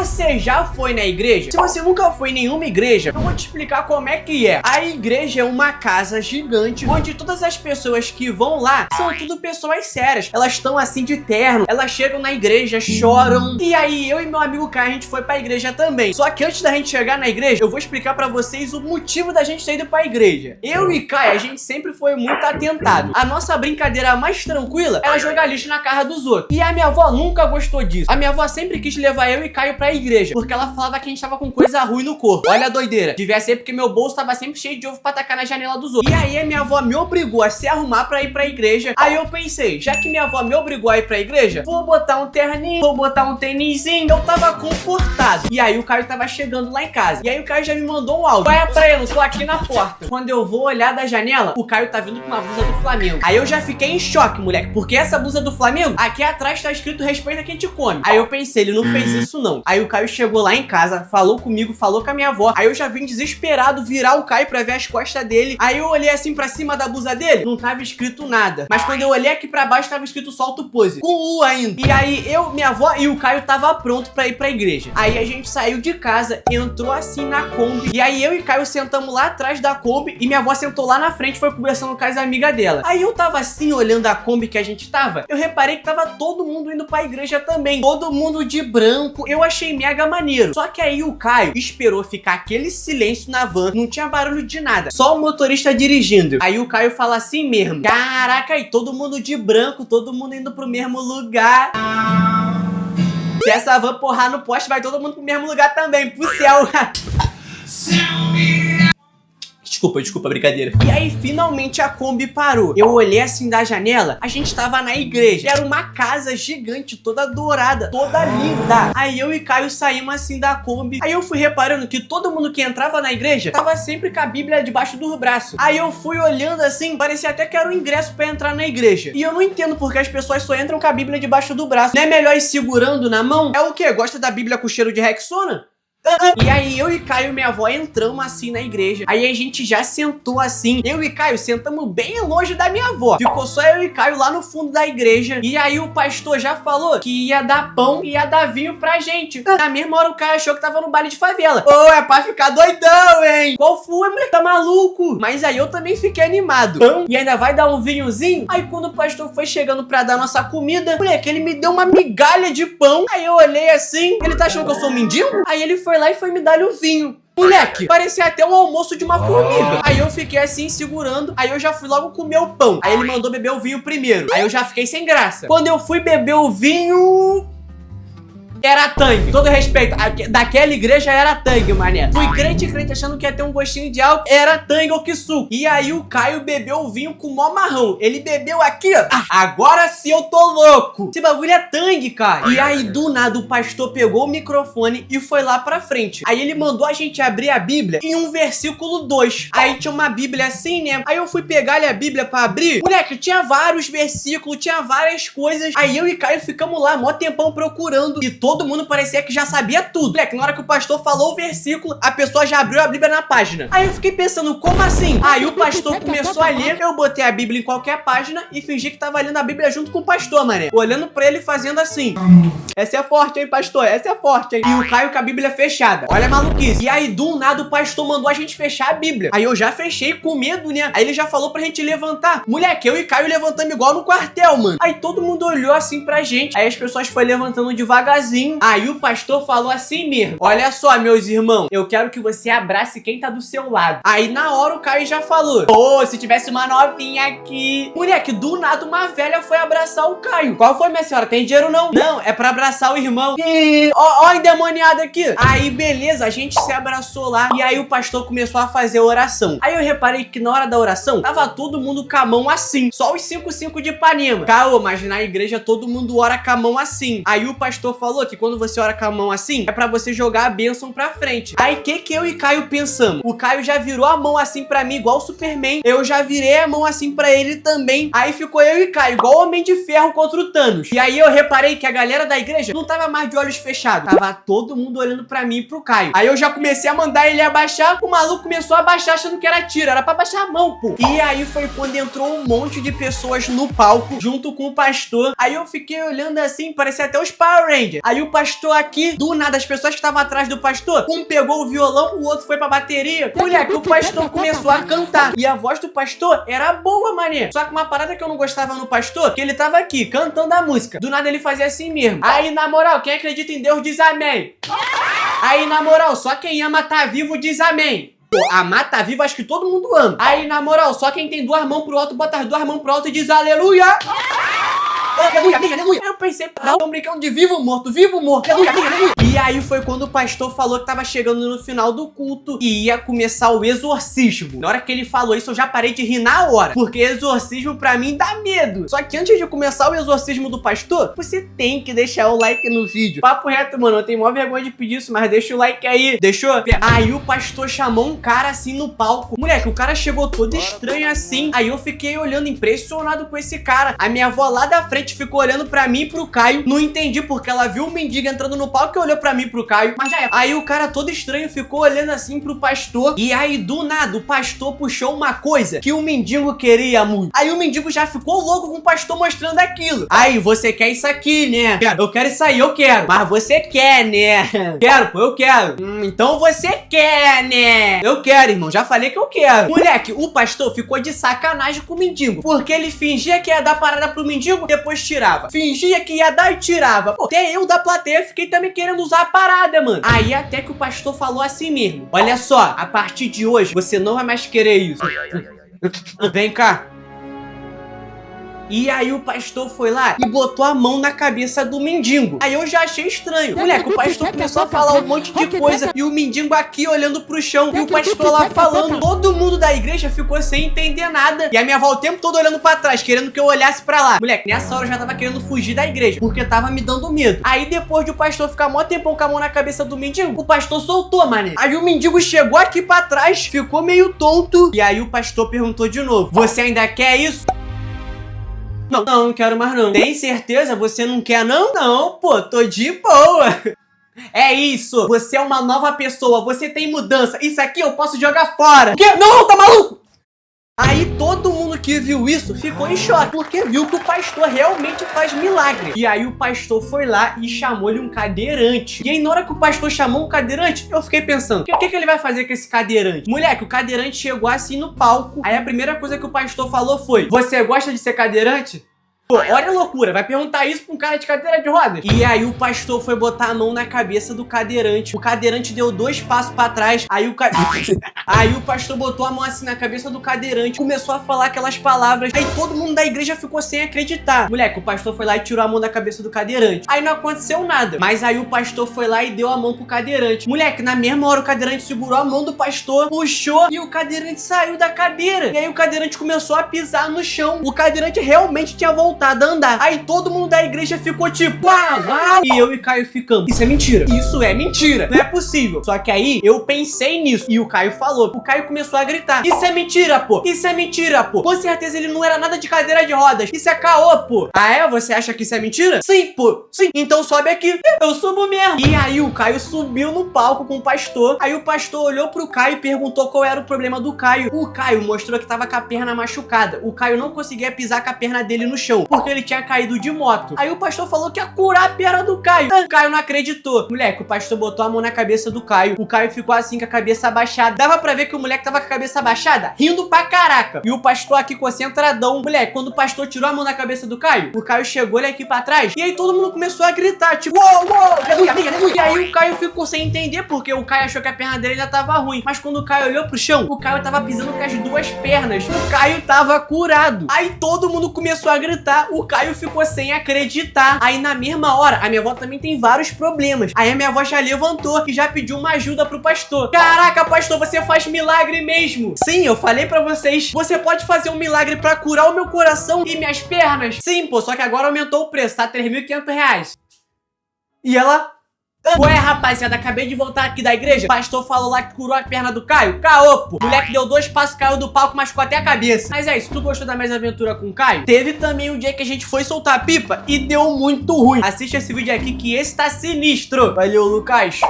Você já foi na igreja? Se você nunca foi em nenhuma igreja, eu vou te explicar como é que é. A igreja é uma casa gigante, onde todas as pessoas que vão lá são tudo pessoas sérias. Elas estão assim de terno, elas chegam na igreja, choram. E aí eu e meu amigo Caio, a gente foi pra igreja também. Só que antes da gente chegar na igreja, eu vou explicar pra vocês o motivo da gente ter ido pra igreja. Eu e Caio, a gente sempre foi muito atentado. A nossa brincadeira mais tranquila era jogar lixo na cara dos outros. E a minha avó nunca gostou disso. A minha avó sempre quis levar eu e Caio pra igreja, porque ela falava que a gente tava com coisa ruim no corpo. Olha a doideira. Devia ser porque meu bolso tava sempre cheio de ovo pra tacar na janela dos outros. E aí a minha avó me obrigou a se arrumar pra ir pra igreja. Aí eu pensei, já que minha avó me obrigou a ir pra igreja, vou botar um terninho, vou botar um tênisinho. Eu tava comportado. E aí o Caio tava chegando lá em casa. E aí o Caio já me mandou um áudio. Vai a praia, eu tô aqui na porta. Quando eu vou olhar da janela, o Caio tá vindo com uma blusa do Flamengo. Aí eu já fiquei em choque, moleque, porque essa blusa do Flamengo, aqui atrás tá escrito respeita quem te come. Aí eu pensei, ele não fez isso não. Aí o Caio chegou lá em casa, falou comigo, falou com a minha avó. Aí eu já vim desesperado virar o Caio pra ver as costas dele. Aí eu olhei assim pra cima da blusa dele, não tava escrito nada. Mas quando eu olhei aqui pra baixo, tava escrito solta pose, com U ainda. E aí eu, minha avó e o Caio tava pronto pra ir pra igreja. Aí a gente saiu de casa, entrou assim na Kombi. E aí eu e Caio sentamos lá atrás da Kombi e minha avó sentou lá na frente, foi conversando com as amigas dela. Aí eu tava assim olhando a Kombi que a gente tava, eu reparei que tava todo mundo indo pra igreja também. Todo mundo de branco, eu achei mega maneiro. Só que aí o Caio esperou ficar aquele silêncio na van, não tinha barulho de nada, só o motorista dirigindo. Aí o Caio fala assim mesmo: caraca, aí todo mundo de branco, todo mundo indo pro mesmo lugar. Se essa van porrar no poste, vai todo mundo pro mesmo lugar também, pro céu. Desculpa, brincadeira. E aí, finalmente a Kombi parou. Eu olhei assim da janela, a gente tava na igreja. Era uma casa gigante, toda dourada, toda linda. Aí eu e Caio saímos assim da Kombi. Aí eu fui reparando que todo mundo que entrava na igreja tava sempre com a Bíblia debaixo do braço. Aí eu fui olhando assim, parecia até que era o ingresso pra entrar na igreja. E eu não entendo porque as pessoas só entram com a Bíblia debaixo do braço. Não é melhor ir segurando na mão? É o quê? Gosta da Bíblia com cheiro de Rexona? E aí eu e Caio e minha avó entramos assim na igreja. Aí a gente já sentou assim. Eu e Caio sentamos bem longe da minha avó. Ficou só eu e Caio lá no fundo da igreja. E aí o pastor já falou que ia dar pão e ia dar vinho pra gente. Na mesma hora o Caio achou que tava no baile de favela. Ô, é pra ficar doidão, hein? Qual foi, moleque? Tá maluco? Mas aí eu também fiquei animado. Pão? E ainda vai dar um vinhozinho? Aí quando o pastor foi chegando pra dar nossa comida, moleque, ele me deu uma migalha de pão. Aí eu olhei assim, ele tá achando que eu sou um mendigo? Aí ele foi lá e foi me dar o vinho. Moleque, parecia até um almoço de uma formiga. Aí eu fiquei assim, segurando. Aí eu já fui logo comer o pão. Aí ele mandou beber o vinho primeiro. Aí eu já fiquei sem graça. Quando eu fui beber o vinho... era tangue. Todo respeito, daquela igreja era tangue, mané. Fui crente achando que ia ter um gostinho de álcool. Era tangue ou que suco. E aí o Caio bebeu o vinho com mó marrão. Ele bebeu aqui, ó. Agora sim eu tô louco. Esse bagulho é tangue, cara. E aí do nada o pastor pegou o microfone e foi lá pra frente. Aí ele mandou a gente abrir a Bíblia em um versículo 2. Aí tinha uma Bíblia assim, né? Aí eu fui pegar a Bíblia pra abrir. Moleque, tinha vários versículos, tinha várias coisas. Aí eu e Caio ficamos lá, mó tempão procurando. E todo mundo parecia que já sabia tudo. Moleque, na hora que o pastor falou o versículo, a pessoa já abriu a Bíblia na página. Aí eu fiquei pensando, como assim? Aí o pastor começou a ler, eu botei a Bíblia em qualquer página e fingi que tava lendo a Bíblia junto com o pastor, mané. Olhando pra ele fazendo assim. Essa é forte, hein, pastor? Essa é forte, hein? E o Caio com a Bíblia fechada. Olha a maluquice. E aí, do nada, o pastor mandou a gente fechar a Bíblia. Aí eu já fechei com medo, né? Aí ele já falou pra gente levantar. Moleque, eu e Caio levantamos igual no quartel, mano. Aí todo mundo olhou assim pra gente. Aí as pessoas foram levantando devagarzinho. Aí o pastor falou assim mesmo: olha só, meus irmãos, eu quero que você abrace quem tá do seu lado. Aí na hora o Caio já falou: pô, se tivesse uma novinha aqui. Moleque, do nada uma velha foi abraçar o Caio. Qual foi, minha senhora? Tem dinheiro não? Não, é pra abraçar o irmão. Ó, endemoniado aqui. Aí beleza, a gente se abraçou lá. E aí o pastor começou a fazer a oração. Aí eu reparei que na hora da oração tava todo mundo com a mão assim, só os 5 de Ipanema. Caô, mas na igreja todo mundo ora com a mão assim. Aí o pastor falou que quando você ora com a mão assim, é pra você jogar a bênção pra frente. Aí que eu e Caio pensamos? O Caio já virou a mão assim pra mim, igual o Superman. Eu já virei a mão assim pra ele também. Aí ficou eu e Caio, igual o Homem de Ferro contra o Thanos. E aí eu reparei que a galera da igreja não tava mais de olhos fechados. Tava todo mundo olhando pra mim e pro Caio. Aí eu já comecei a mandar ele abaixar. O maluco começou a abaixar achando que era tiro. Era pra baixar a mão, pô. E aí foi quando entrou um monte de pessoas no palco, junto com o pastor. Aí eu fiquei olhando assim, parecia até os Power Rangers. Aí o pastor aqui, do nada, as pessoas que estavam atrás do pastor, um pegou o violão, o outro foi pra bateria. Moleque, o pastor começou a cantar. E a voz do pastor era boa, mané. Só que uma parada que eu não gostava no pastor, que ele tava aqui, cantando a música. Do nada ele fazia assim mesmo. Aí, na moral, quem acredita em Deus diz amém. Aí, na moral, só quem ama tá vivo diz amém. Pô, amar tá vivo, acho que todo mundo ama. Aí, na moral, só quem tem duas mãos pro alto, bota as duas mãos pro alto e diz aleluia. Aleluia, aleluia. Eu pensei, estão brincando de vivo morto, aleluia, aleluia. E aí foi quando o pastor falou que tava chegando no final do culto e ia começar o exorcismo. Na hora que ele falou isso, eu já parei de rir na hora, porque exorcismo pra mim dá medo. Só que antes de começar o exorcismo do pastor, você tem que deixar o like no vídeo. Papo reto, mano, eu tenho maior vergonha de pedir isso, mas deixa o like aí. Deixou? Aí o pastor chamou um cara assim no palco. Moleque, o cara chegou todo estranho assim. Aí eu fiquei olhando impressionado com esse cara. A minha avó lá da frente ficou olhando pra mim e pro Caio. Não entendi porque ela viu o mendigo entrando no palco e olhou pra mim e pro Caio. Mas já é. Aí o cara todo estranho ficou olhando assim pro pastor. E aí do nada o pastor puxou uma coisa que o mendigo queria muito. Aí o mendigo já ficou louco com o pastor mostrando aquilo. Aí, você quer isso aqui, né? Eu quero isso aí, eu quero. Mas você quer, né? Quero, pô, eu quero. Então você quer, né? Eu quero, irmão. Já falei que eu quero. Moleque, o pastor ficou de sacanagem com o mendigo. Porque ele fingia que ia dar parada pro mendigo, depois tirava. Fingia que ia dar e tirava. Pô, até eu da plateia fiquei também querendo usar a parada, mano. Aí até que o pastor falou assim mesmo. Olha só, a partir de hoje, você não vai mais querer isso. Vem cá. E aí o pastor foi lá e botou a mão na cabeça do mendigo. Aí eu já achei estranho. Moleque, o pastor começou a falar um monte de coisa e o mendigo aqui olhando pro chão e o pastor lá falando. Todo mundo da igreja ficou sem entender nada. E a minha avó o tempo todo olhando pra trás, querendo que eu olhasse pra lá. Moleque, nessa hora eu já tava querendo fugir da igreja, porque tava me dando medo. Aí depois de o pastor ficar mó tempão com a mão na cabeça do mendigo, o pastor soltou, mané. Aí o mendigo chegou aqui pra trás, ficou meio tonto. E aí o pastor perguntou de novo: você ainda quer isso? Não quero mais não. Tem certeza? Você não quer não? Não, pô, tô de boa. É isso, você é uma nova pessoa, você tem mudança. Isso aqui eu posso jogar fora. Que? Não, tá maluco? Aí todo mundo que viu isso ficou em choque, porque viu que o pastor realmente faz milagre. E aí o pastor foi lá e chamou-lhe um cadeirante. E aí na hora que o pastor chamou um cadeirante, eu fiquei pensando, o que ele vai fazer com esse cadeirante? Moleque, o cadeirante chegou assim no palco. Aí a primeira coisa que o pastor falou foi: você gosta de ser cadeirante? Pô, olha a loucura, vai perguntar isso pra um cara de cadeira de rodas. E aí o pastor foi botar a mão na cabeça do cadeirante. O cadeirante deu 2 passos pra trás. Aí o pastor botou a mão assim na cabeça do cadeirante, começou a falar aquelas palavras. Aí todo mundo da igreja ficou sem acreditar. Moleque, o pastor foi lá e tirou a mão da cabeça do cadeirante. Aí não aconteceu nada. Mas aí o pastor foi lá e deu a mão pro cadeirante. Moleque, na mesma hora o cadeirante segurou a mão do pastor, puxou e o cadeirante saiu da cadeira. E aí o cadeirante começou a pisar no chão. O cadeirante realmente tinha voltado a andar. Aí todo mundo da igreja ficou tipo, uau. E eu e Caio ficamos: isso é mentira. Isso é mentira. Não é possível. Só que aí eu pensei nisso e o Caio falou. O Caio começou a gritar: isso é mentira, pô. Isso é mentira, pô. Com certeza ele não era nada de cadeira de rodas. Isso é caô, pô. Ah, é? Você acha que isso é mentira? Sim, pô. Sim. Então sobe aqui. Eu subo mesmo. E aí o Caio subiu no palco com o pastor. Aí o pastor olhou pro Caio e perguntou qual era o problema do Caio. O Caio mostrou que tava com a perna machucada. O Caio não conseguia pisar com a perna dele no chão, porque ele tinha caído de moto. Aí o pastor falou que ia curar a perna do Caio. O Caio não acreditou. Moleque, o pastor botou a mão na cabeça do Caio. O Caio ficou assim com a cabeça abaixada. Dava pra ver que o moleque tava com a cabeça abaixada, rindo pra caraca. E o pastor aqui concentradão. Moleque, quando o pastor tirou a mão na cabeça do Caio, o Caio chegou ele aqui pra trás. E aí todo mundo começou a gritar, tipo, uou, uou, aleluia, aleluia. E aí o Caio ficou sem entender, porque o Caio achou que a perna dele ainda tava ruim. Mas quando o Caio olhou pro chão, o Caio tava pisando com as 2 pernas. O Caio tava curado. Aí todo mundo começou a gritar. O Caio ficou sem acreditar. Aí na mesma hora, a minha avó também tem vários problemas. Aí a minha avó já levantou e já pediu uma ajuda pro pastor. Caraca, pastor, você faz milagre mesmo. Sim, eu falei pra vocês, você pode fazer um milagre pra curar o meu coração e minhas pernas? Sim, pô, só que agora aumentou o preço, tá R$3.500. E ela... Ué, rapaziada, acabei de voltar aqui da igreja. O pastor falou lá que curou a perna do Caio. Caô, pô. O moleque deu 2 passos, caiu do palco, machucou até a cabeça. Mas é isso, tu gostou da minha aventura com o Caio? Teve também um dia que a gente foi soltar pipa e deu muito ruim. Assiste esse vídeo aqui que esse tá sinistro. Valeu, Lucas.